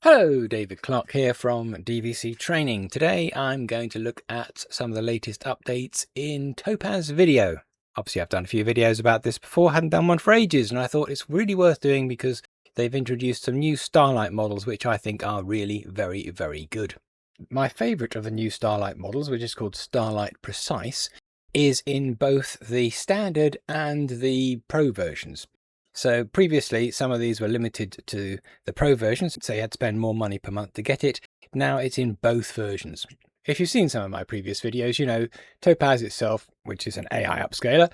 Hello, David Clarke here from DVC Training. Today I'm going to look at some of the latest updates in Topaz video. Obviously I've done a few videos about this before, hadn't done one for ages, and I thought it's really worth doing because they've introduced some new Starlight models which I think are really very, very good. My favourite of the new Starlight models, which is called Starlight Precise, is in both the standard and the Pro versions. So previously, some of these were limited to the Pro versions, so you had to spend more money per month to get it. Now it's in both versions. If you've seen some of my previous videos, you know Topaz itself, which is an AI upscaler,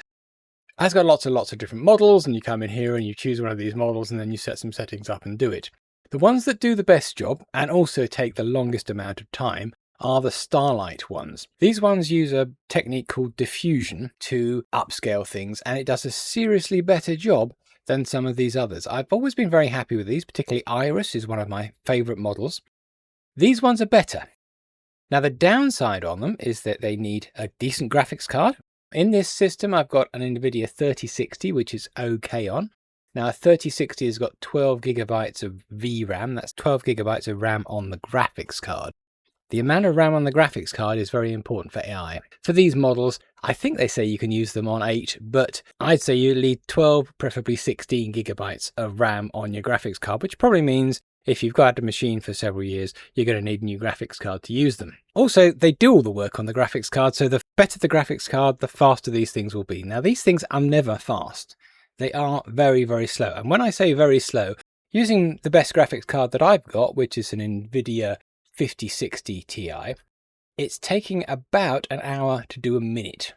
has got lots and lots of different models, and you come in here and you choose one of these models and then you set some settings up and do it. The ones that do the best job and also take the longest amount of time are the Starlight ones. These ones use a technique called diffusion to upscale things, and it does a seriously better job than some of these others. I've always been very happy with these, particularly Iris is one of my favorite models. These ones are better. Now the downside on them is that they need a decent graphics card. In this system I've got an NVIDIA 3060, which is okay on. Now a 3060 has got 12 gigabytes of VRAM, that's 12 gigabytes of RAM on the graphics card. The amount of RAM on the graphics card is very important for AI. For these models, I think they say you can use them on 8, but I'd say you need 12, preferably 16 gigabytes of RAM on your graphics card, which probably means if you've got a machine for several years, you're going to need a new graphics card to use them. Also, they do all the work on the graphics card, so the better the graphics card, the faster these things will be. Now, these things are never fast. They are very, very slow. And when I say very slow, using the best graphics card that I've got, which is an NVIDIA 5060 Ti, it's taking about an hour to do a minute.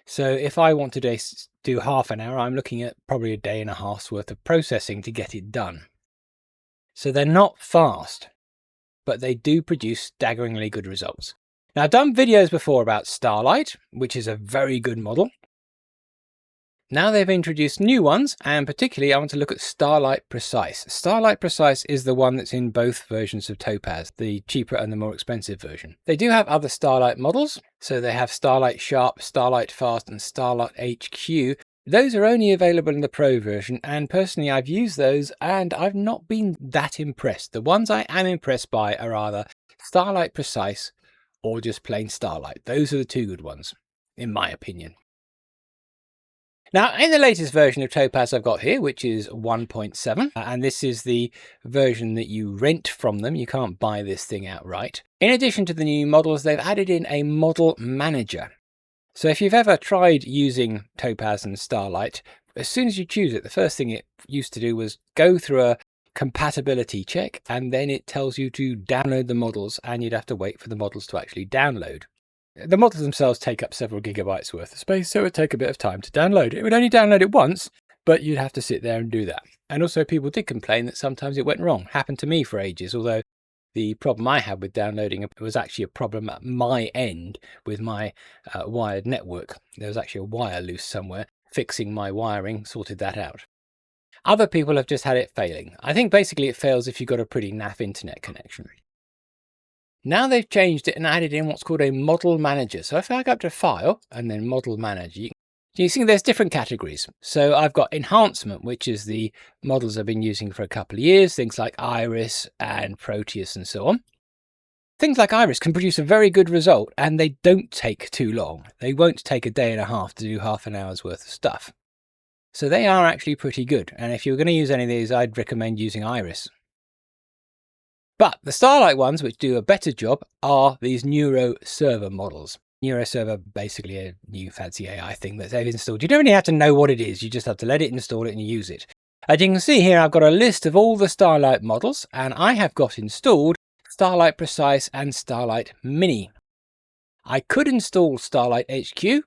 So if I want to do half an hour, I'm looking at probably a day and a half's worth of processing to get it done. So they're not fast, but they do produce staggeringly good results. Now I've done videos before about Starlight, which is a very good model. Now they've introduced new ones, and particularly I want to look at Starlight Precise. Starlight Precise is the one that's in both versions of Topaz, the cheaper and the more expensive version. They do have other Starlight models, so they have Starlight Sharp, Starlight Fast, and Starlight HQ. Those are only available in the Pro version, and personally I've used those and I've not been that impressed. The ones I am impressed by are either Starlight Precise or just plain Starlight. Those are the two good ones, in my opinion. Now, in the latest version of Topaz I've got here, which is 1.7, and this is the version that you rent from them. You can't buy this thing outright. In addition to the new models, they've added in a model manager. So if you've ever tried using Topaz and Starlight, as soon as you choose it, the first thing it used to do was go through a compatibility check, and then it tells you to download the models, and you'd have to wait for the models to actually download. The models themselves take up several gigabytes worth of space, so it would take a bit of time to download. It would only download it once, but you'd have to sit there and do that. And also people did complain that sometimes it went wrong. Happened to me for ages, although the problem I had with downloading it was actually a problem at my end with my wired network. There was actually a wire loose somewhere. Fixing my wiring sorted that out. Other people have just had it failing. I think basically it fails if you've got a pretty naff internet connection. Now they've changed it and added in what's called a model manager. So if I go up to File and then Model Manager, you see there's different categories. So I've got Enhancement, which is the models I've been using for a couple of years, things like Iris and Proteus and so on. Things like Iris can produce a very good result, and they don't take too long. They won't take a day and a half to do half an hour's worth of stuff. So they are actually pretty good. And if you're going to use any of these, I'd recommend using Iris. But the Starlight ones, which do a better job, are these Neuro Server models. Neuro Server, basically a new fancy AI thing that they've installed. You don't really have to know what it is, you just have to let it install it and use it. As you can see here, I've got a list of all the Starlight models, and I have got installed Starlight Precise and Starlight Mini. I could install Starlight HQ,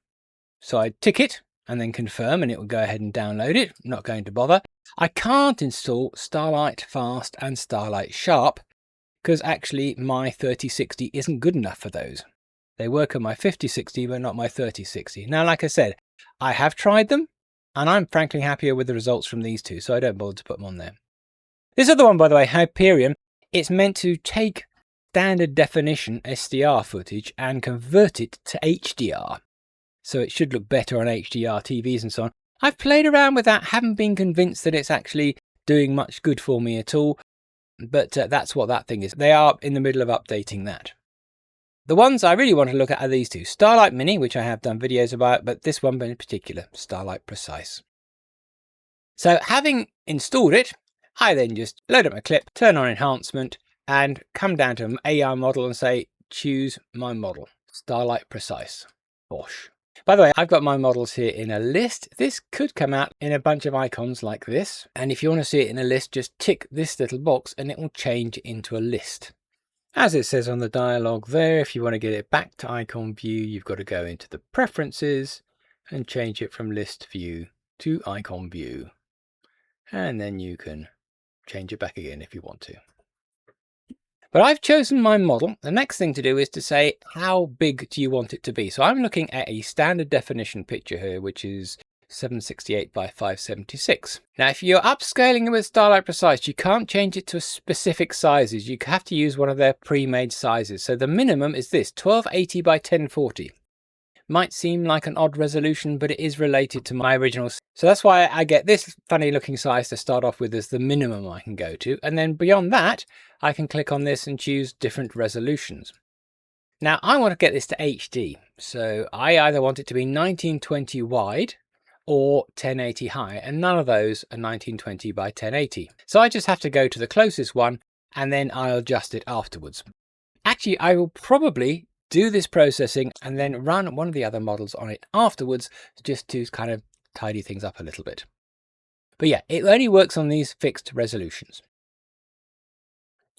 so I'd tick it and then confirm, and it will go ahead and download it. I'm not going to bother. I can't install Starlight Fast and Starlight Sharp, because actually my 3060 isn't good enough for those. They work on my 5060, but not my 3060. Now, like I said, I have tried them, and I'm frankly happier with the results from these two, so I don't bother to put them on there. This other one, by the way, Hyperion, it's meant to take standard definition SDR footage and convert it to HDR. So it should look better on HDR TVs and so on. I've played around with that, haven't been convinced that it's actually doing much good for me at all. but that's what that thing is. They are in the middle of updating that. The ones I really want to look at are these two. Starlight Mini, which I have done videos about, but this one in particular, Starlight Precise. So having installed it, I then just load up my clip, turn on enhancement, and come down to an AI model and say, choose my model, Starlight Precise. Bosh. By the way, I've got my models here in a list. This could come out in a bunch of icons like this. And if you want to see it in a list, just tick this little box and it will change into a list. As it says on the dialog there, if you want to get it back to icon view, you've got to go into the preferences and change it from list view to icon view. And then you can change it back again if you want to. But I've chosen my model. The next thing to do is to say, how big do you want it to be? So I'm looking at a standard definition picture here, which is 768 by 576. Now, if you're upscaling it with Starlight Precise, you can't change it to specific sizes. You have to use one of their pre-made sizes. So the minimum is this, 1280 by 1040. Might seem like an odd resolution, but it is related to my original. So that's why I get this funny looking size to start off with as the minimum I can go to. And then beyond that, I can click on this and choose different resolutions. Now I want to get this to HD. So I either want it to be 1920 wide or 1080 high, and none of those are 1920 by 1080. So I just have to go to the closest one and then I'll adjust it afterwards. Actually, I will probably do this processing and then run one of the other models on it afterwards, just to kind of tidy things up a little bit. But yeah, it only works on these fixed resolutions.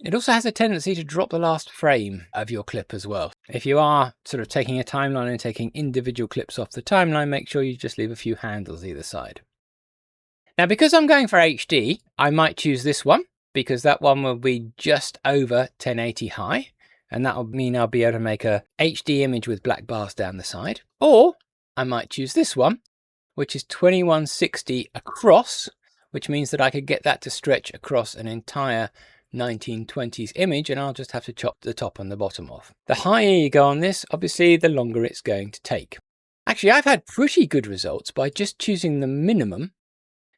It also has a tendency to drop the last frame of your clip as well. If you are sort of taking a timeline and taking individual clips off the timeline, make sure you just leave a few handles either side. Now, because I'm going for HD, I might choose this one, because that one will be just over 1080 high. And that will mean I'll be able to make a HD image with black bars down the side. Or I might choose this one, which is 2160 across, which means that I could get that to stretch across an entire 1920s image, and I'll just have to chop the top and the bottom off. The higher you go on this, obviously, the longer it's going to take. Actually, I've had pretty good results by just choosing the minimum.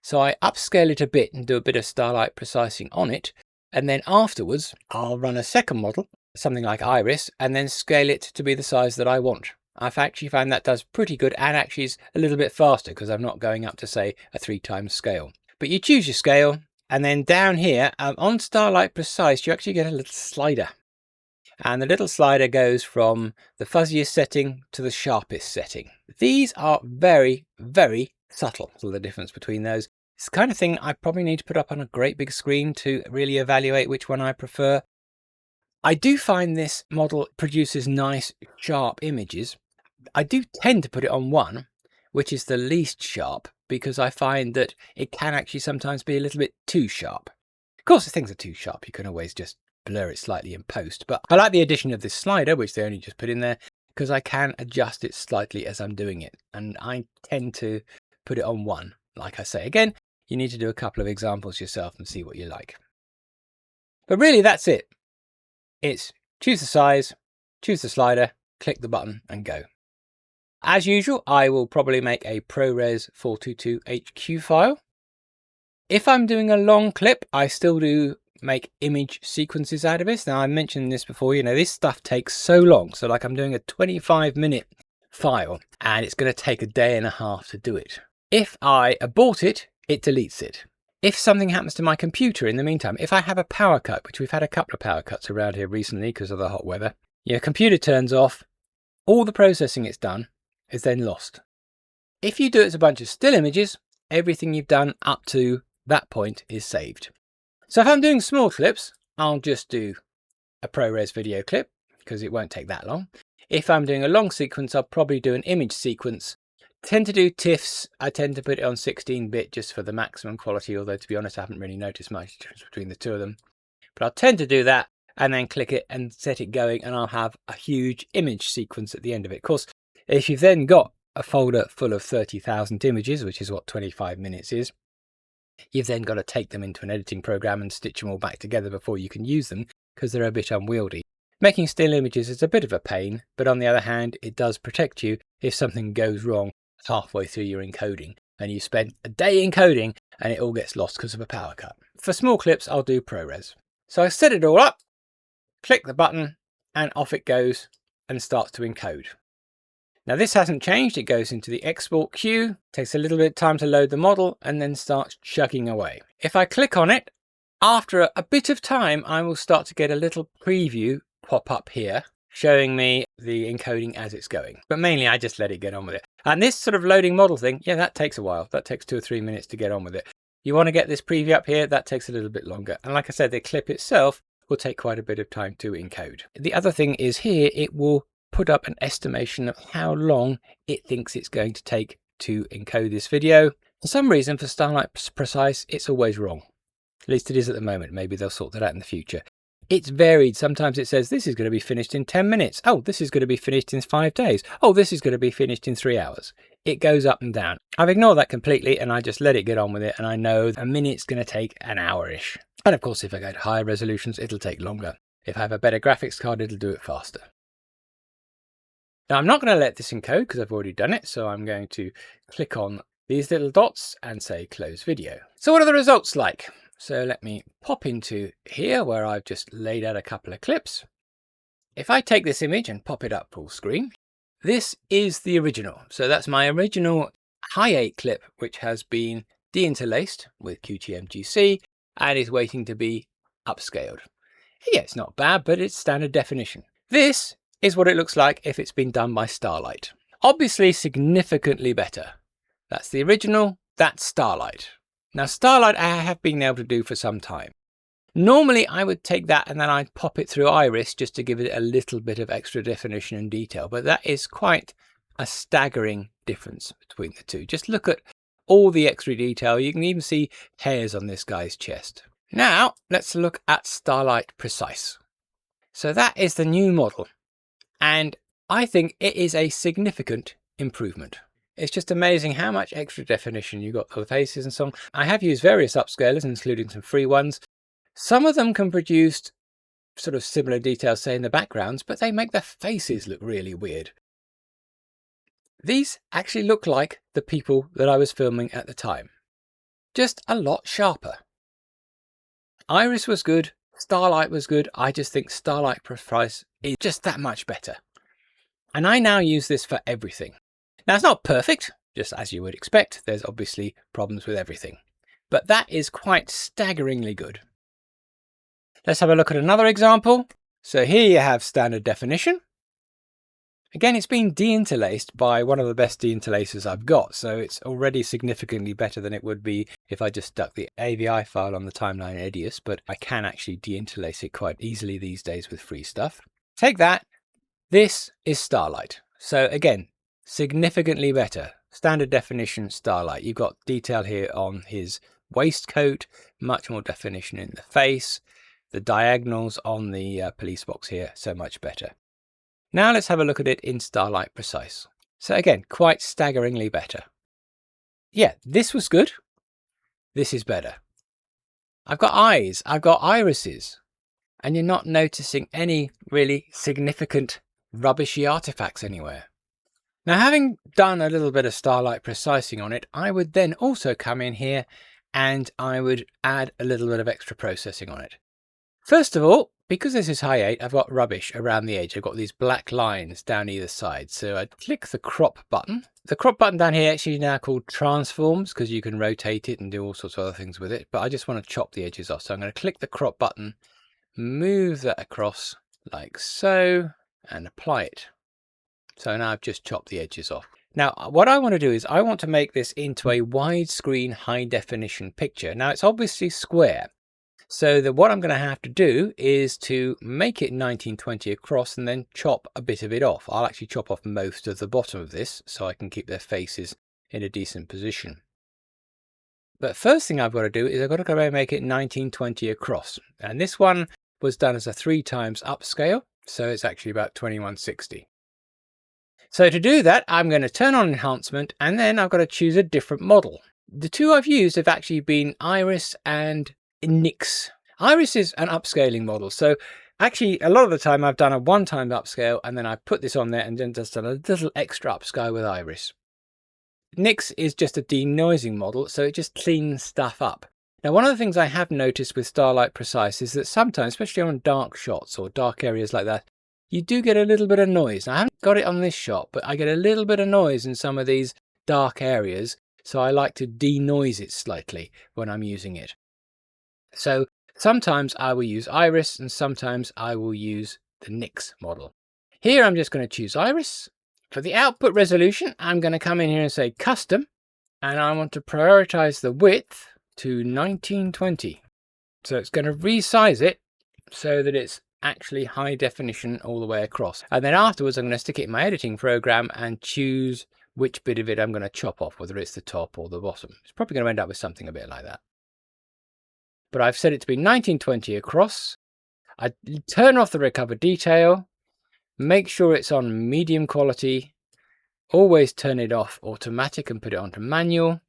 So I upscale it a bit and do a bit of Starlight Precising on it. And then afterwards, I'll run a second model, something like Iris, and then scale it to be the size that I want. I've actually found that does pretty good, and actually is a little bit faster because I'm not going up to, say, a 3x scale. But you choose your scale, and then down here on Starlight Precise, you actually get a little slider. And the little slider goes from the fuzziest setting to the sharpest setting. These are very, very subtle, so the difference between those. It's the kind of thing I probably need to put up on a great big screen to really evaluate which one I prefer. I do find this model produces nice, sharp images. I do tend to put it on one, which is the least sharp, because I find that it can actually sometimes be a little bit too sharp. Of course, if things are too sharp, you can always just blur it slightly in post. But I like the addition of this slider, which they only just put in there, because I can adjust it slightly as I'm doing it. And I tend to put it on one. Like I say, again, you need to do a couple of examples yourself and see what you like. But really, that's it. It's choose the size, choose the slider, click the button and go. As usual, I will probably make a ProRes 422 HQ file. If I'm doing a long clip, I still do make image sequences out of this. Now, I mentioned this before, this stuff takes so long. So like I'm doing a 25-minute file and it's going to take a day and a half to do it. If I abort it, it deletes it. If something happens to my computer in the meantime, if I have a power cut, which we've had a couple of power cuts around here recently because of the hot weather, your computer turns off, all the processing it's done is then lost. If you do it as a bunch of still images, everything you've done up to that point is saved. So if I'm doing small clips, I'll just do a ProRes video clip because it won't take that long. If I'm doing a long sequence, I'll probably do an image sequence. Tend to do TIFFs. I tend to put it on 16-bit just for the maximum quality, although to be honest, I haven't really noticed much difference between the two of them. But I'll tend to do that and then click it and set it going, and I'll have a huge image sequence at the end of it. Of course, if you've then got a folder full of 30,000 images, which is what 25 minutes is, you've then got to take them into an editing program and stitch them all back together before you can use them because they're a bit unwieldy. Making still images is a bit of a pain, but on the other hand, it does protect you if something goes wrong halfway through your encoding and you spent a day encoding and it all gets lost because of a power cut. For small clips, I'll do ProRes. So I set it all up, click the button, and off it goes and starts to encode. Now this hasn't changed, it goes into the export queue, takes a little bit of time to load the model, and then starts chugging away. If I click on it, after a bit of time, I will start to get a little preview pop up here, showing me the encoding as it's going. But mainly I just let it get on with it. And this sort of loading model thing, yeah, that takes a while. That takes 2 or 3 minutes to get on with it. You want to get this preview up here, that takes a little bit longer. And like I said, the clip itself will take quite a bit of time to encode. The other thing is here, it will put up an estimation of how long it thinks it's going to take to encode this video. For some reason, for Starlight Precise, it's always wrong. At least it is at the moment. Maybe they'll sort that out in the future. It's varied. Sometimes it says this is going to be finished in 10 minutes. Oh, this is going to be finished in 5 days. Oh, this is going to be finished in 3 hours. It goes up and down. I've ignored that completely and I just let it get on with it. And I know a minute's going to take an hour-ish. And of course, if I go to higher resolutions, it'll take longer. If I have a better graphics card, it'll do it faster. Now, I'm not going to let this encode because I've already done it. So I'm going to click on these little dots and say close video. So what are the results like? So let me pop into here where I've just laid out a couple of clips. If I take this image and pop it up full screen, this is the original. So that's my original high 8 clip, which has been deinterlaced with QTMGC and is waiting to be upscaled. Yeah, it's not bad, but it's standard definition. This is what it looks like if it's been done by Starlight. Obviously significantly better. That's the original, that's Starlight. Now Starlight I have been able to do for some time. Normally I would take that and then I'd pop it through Iris just to give it a little bit of extra definition and detail, but that is quite a staggering difference between the two. Just look at all the extra detail. You can even see hairs on this guy's chest. Now let's look at Starlight Precise. So that is the new model and I think it is a significant improvement. It's just amazing how much extra definition you got for the faces and so on. I have used various upscalers, including some free ones. Some of them can produce sort of similar details, say in the backgrounds, but they make the faces look really weird. These actually look like the people that I was filming at the time. Just a lot sharper. Iris was good. Starlight was good. I just think Starlight Precise is just that much better. And I now use this for everything. Now, it's not perfect, just as you would expect. There's obviously problems with everything. But that is quite staggeringly good. Let's have a look at another example. So here you have standard definition. Again, it's been deinterlaced by one of the best deinterlacers I've got. So it's already significantly better than it would be if I just stuck the AVI file on the timeline Edius. But I can actually deinterlace it quite easily these days with free stuff. Take that. This is Starlight. So again, significantly better. Standard definition Starlight. You've got detail here on his waistcoat, much more definition in the face. The diagonals on the police box here, so much better. Now let's have a look at it in Starlight Precise. So again, quite staggeringly better. Yeah, this was good. This is better. I've got eyes, I've got irises, and you're not noticing any really significant rubbishy artifacts anywhere. Now, having done a little bit of Starlight Precising on it, I would then also come in here and I would add a little bit of extra processing on it. First of all, because this is high 8, I've got rubbish around the edge. I've got these black lines down either side. So I'd click the crop button. The crop button down here actually now called transforms because you can rotate it and do all sorts of other things with it. But I just want to chop the edges off. So I'm going to click the crop button, move that across like so, and apply it. So now I've just chopped the edges off. Now, what I want to do is I want to make this into a widescreen high definition picture. Now, it's obviously square. So what I'm going to have to do is to make it 1920 across and then chop a bit of it off. I'll actually chop off most of the bottom of this so I can keep their faces in a decent position. But first thing I've got to do is I've got to go and make it 1920 across. And this one was done as a 3x upscale. So it's actually about 2160. So to do that, I'm going to turn on enhancement and then I've got to choose a different model. The two I've used have actually been Iris and Nix. Iris is an upscaling model. So actually a lot of the time I've done a one-time upscale and then I put this on there and then just done a little extra upscale with Iris. Nix is just a denoising model, so it just cleans stuff up. Now, one of the things I have noticed with Starlight Precise is that sometimes, especially on dark shots or dark areas like that, you do get a little bit of noise. Now, I haven't got it on this shot, but I get a little bit of noise in some of these dark areas, so I like to denoise it slightly when I'm using it. So sometimes I will use Iris and sometimes I will use the NIX model. Here I'm just going to choose Iris. For the output resolution, I'm going to come in here and say custom, and I want to prioritize the width to 1920. So it's going to resize it so that it's actually high definition all the way across. And then afterwards, I'm going to stick it in my editing program and choose which bit of it I'm going to chop off, whether it's the top or the bottom. It's probably going to end up with something a bit like that. But I've set it to be 1920 across. I turn off the recover detail, make sure it's on medium quality, always turn it off automatic and put it onto manual.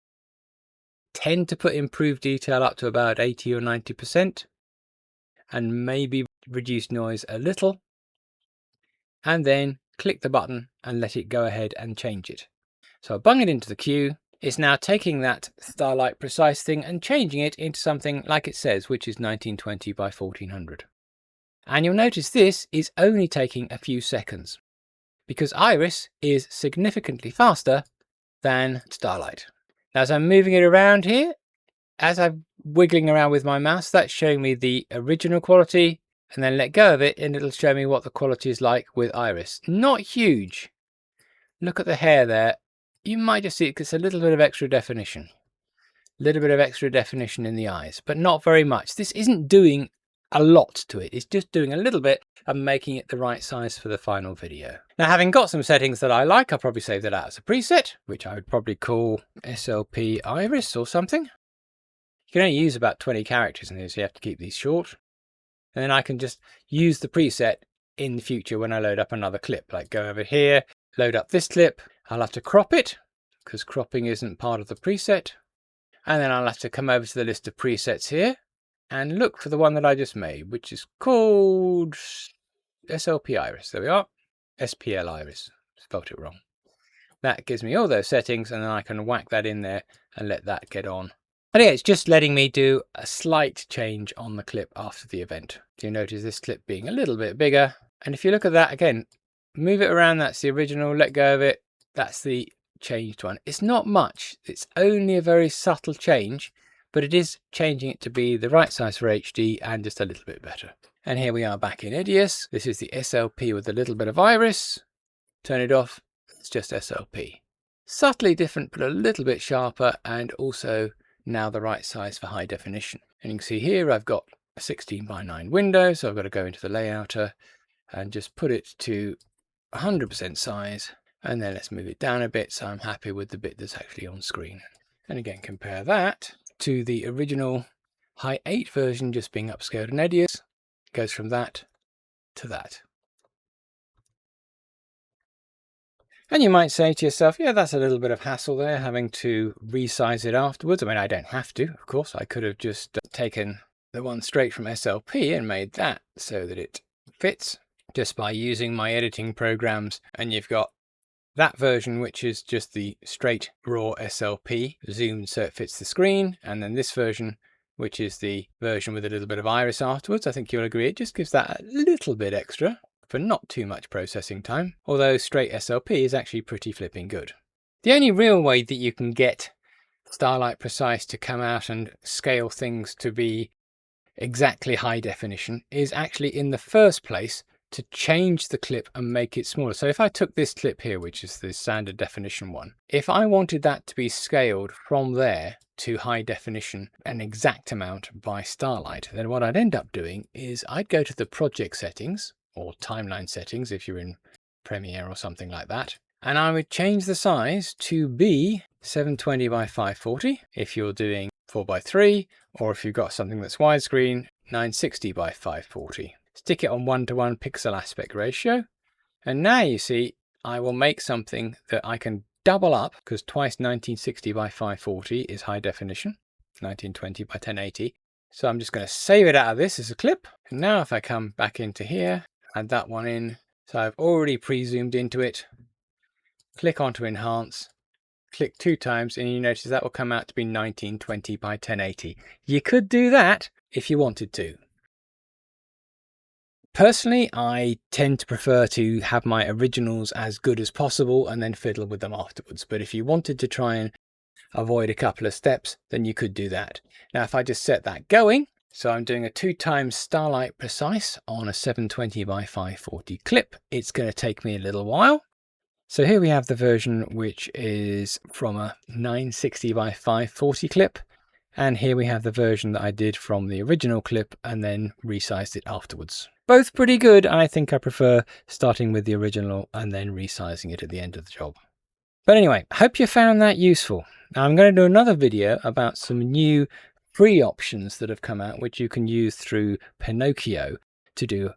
Tend to put improved detail up to about 80 or 90%, and maybe reduce noise a little, and then click the button and let it go ahead and change it. So I bung it into the queue. It's now taking that Starlight Precise thing and changing it into something like it says, which is 1920 by 1400. And you'll notice this is only taking a few seconds because Iris is significantly faster than Starlight. Now, as I'm moving it around here, as I'm wiggling around with my mouse, that's showing me the original quality, and then let go of it and it'll show me what the quality is like with Iris. Not huge. Look at the hair there. You might just see it because it's a little bit of extra definition. A little bit of extra definition in the eyes, but not very much. This isn't doing a lot to it. It's just doing a little bit and making it the right size for the final video. Now, having got some settings that I like, I'll probably save that out as a preset, which I would probably call SLP Iris or something. You can only use about 20 characters in here, so you have to keep these short. And then I can just use the preset in the future when I load up another clip, like go over here, load up this clip. I'll have to crop it because cropping isn't part of the preset. And then I'll have to come over to the list of presets here and look for the one that I just made, which is called SLP Iris. There we are. SPL Iris. Spelt it wrong. That gives me all those settings, and then I can whack that in there and let that get on. And yeah, it's just letting me do a slight change on the clip after the event. You notice this clip being a little bit bigger. And if you look at that again, move it around, that's the original, let go of it, that's the changed one. It's not much, it's only a very subtle change, but it is changing it to be the right size for HD and just a little bit better. And here we are back in Edius. This is the SLP with a little bit of Iris. Turn it off, it's just SLP. Subtly different, but a little bit sharper, and also now the right size for high definition. And you can see here I've got a 16:9 window, so I've got to go into the layouter and just put it to 100% size, and then let's move it down a bit so I'm happy with the bit that's actually on screen. And again, compare that to the original high 8 version just being upscaled in Edius. It goes from that to that. And you might say to yourself, yeah, that's a little bit of hassle there, having to resize it afterwards. I mean, I don't have to, of course. I could have just taken the one straight from SLP and made that so that it fits just by using my editing programs. And you've got that version, which is just the straight raw SLP zoomed so it fits the screen. And then this version, which is the version with a little bit of Iris afterwards. I think you'll agree it just gives that a little bit extra for not too much processing time, although straight SLP is actually pretty flipping good. The only real way that you can get Starlight Precise to come out and scale things to be exactly high definition is actually in the first place to change the clip and make it smaller. So if I took this clip here, which is the standard definition one, if I wanted that to be scaled from there to high definition, an exact amount by Starlight, then what I'd end up doing is I'd go to the project settings, or timeline settings if you're in Premiere or something like that, and I would change the size to be 720 by 540 if you're doing 4:3, or if you've got something that's widescreen, 960 by 540. Stick it on 1:1 pixel aspect ratio, and now you see I will make something that I can double up, because twice 1960 by 540 is high definition, 1920 by 1080. So I'm just going to save it out of this as a clip, and now if I come back into here, add that one in. So I've already pre-zoomed into it. Click onto enhance, click 2 times and you notice that will come out to be 1920 by 1080. You could do that if you wanted to. Personally, I tend to prefer to have my originals as good as possible and then fiddle with them afterwards. But if you wanted to try and avoid a couple of steps, then you could do that. Now, if I just set that going, so I'm doing a 2 times Starlight Precise on a 720 by 540 clip. It's going to take me a little while. So here we have the version which is from a 960 by 540 clip. And here we have the version that I did from the original clip and then resized it afterwards. Both pretty good. I think I prefer starting with the original and then resizing it at the end of the job. But anyway, I hope you found that useful. Now I'm going to do another video about some new free options that have come out, which you can use through Pinocchio to do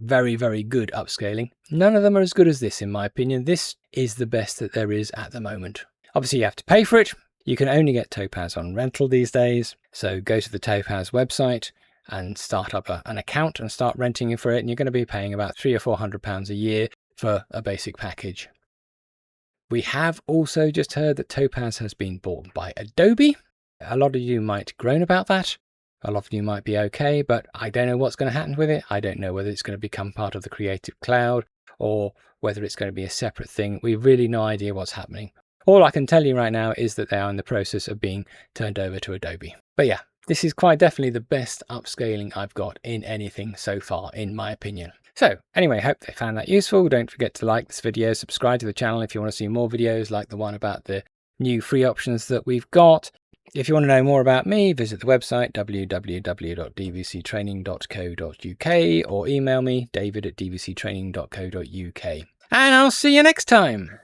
very, very good upscaling. None of them are as good as this, in my opinion. This is the best that there is at the moment. Obviously, you have to pay for it. You can only get Topaz on rental these days. So go to the Topaz website and start up an account and start renting it for it. And you're going to be paying about £300 or £400 a year for a basic package. We have also just heard that Topaz has been bought by Adobe. A lot of you might groan about that. A lot of you might be okay, but I don't know what's going to happen with it. I don't know whether it's going to become part of the Creative Cloud or whether it's going to be a separate thing. We've really no idea what's happening. All I can tell you right now is that they are in the process of being turned over to Adobe. But yeah, this is quite definitely the best upscaling I've got in anything so far, in my opinion. So anyway, hope they found that useful. Don't forget to like this video, subscribe to the channel if you want to see more videos like the one about the new free options that we've got. If you want to know more about me, visit the website www.dvctraining.co.uk or email me david@dvctraining.co.uk. And I'll see you next time.